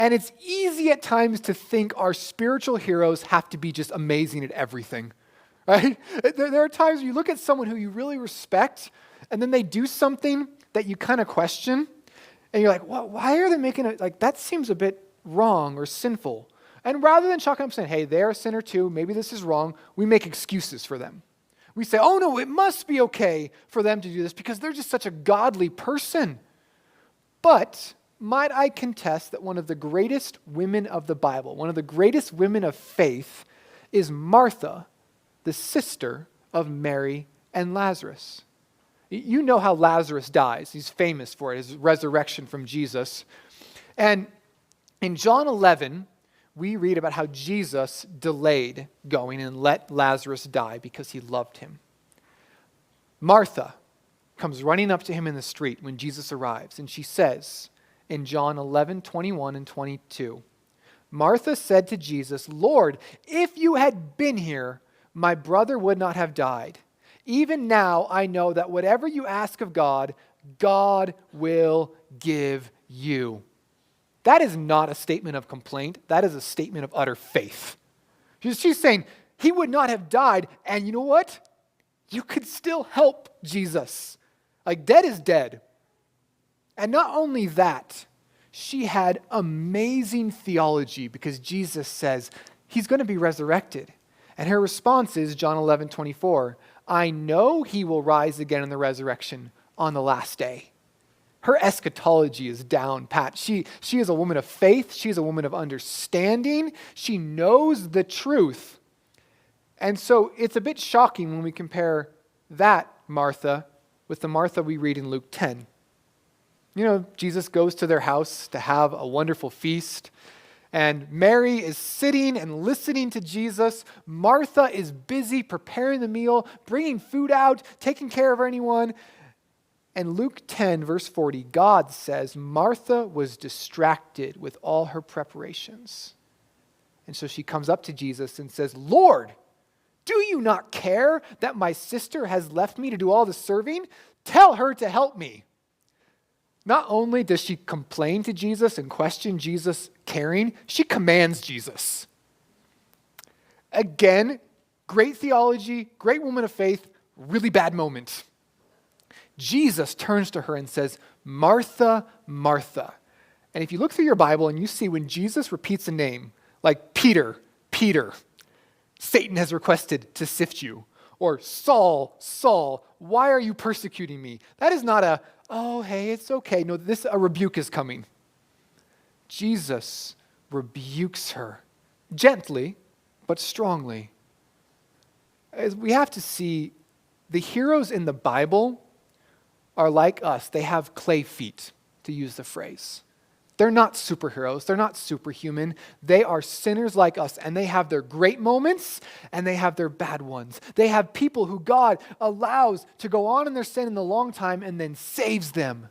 And it's easy at times to think our spiritual heroes have to be just amazing at everything, right? There are times where you look at someone who you really respect, and then they do something that you kind of question, and you're like, well, why are they making it, like, that seems a bit wrong or sinful. And rather than chalking up saying, hey, they're a sinner too, maybe this is wrong, we make excuses for them. We say, oh no, it must be okay for them to do this because they're just such a godly person. But might I contest that one of the greatest women of the Bible, one of the greatest women of faith, is Martha, the sister of Mary and Lazarus. You know how Lazarus dies. He's famous for it, his resurrection from Jesus. And in John 11, we read about how Jesus delayed going and let Lazarus die because he loved him. Martha comes running up to him in the street when Jesus arrives, and she says in John 11:21 and 22, Martha said to Jesus, Lord, if you had been here, my brother would not have died. Even now I know that whatever you ask of God, God will give you. That is not a statement of complaint. That is a statement of utter faith. She's saying, he would not have died, and you know what? You could still help Jesus. Like, dead is dead. And not only that, she had amazing theology because Jesus says he's going to be resurrected. And her response is John 11:24, I know he will rise again in the resurrection on the last day. Her eschatology is down pat. She is a woman of faith. She is a woman of understanding. She knows the truth. And so it's a bit shocking when we compare that Martha with the Martha we read in Luke 10. You know, Jesus goes to their house to have a wonderful feast, and Mary is sitting and listening to Jesus. Martha is busy preparing the meal, bringing food out, taking care of anyone. And Luke 10, verse 40, God says Martha was distracted with all her preparations. And so she comes up to Jesus and says, Lord, do you not care that my sister has left me to do all the serving? Tell her to help me. Not only does she complain to Jesus and question Jesus' caring, she commands Jesus. Again, great theology, great woman of faith, really bad moment. Jesus turns to her and says, Martha, Martha. And if you look through your Bible and you see when Jesus repeats a name, like Peter, Peter, Satan has requested to sift you. Or Saul, Saul, why are you persecuting me? That is not a, oh, hey, it's okay. No, a rebuke is coming. Jesus rebukes her gently, but strongly. As we have to see, the heroes in the Bible are like us. They have clay feet, to use the phrase. They're not superheroes. They're not superhuman. They are sinners like us, and they have their great moments, and they have their bad ones. They have people who God allows to go on in their sin in the long time and then saves them.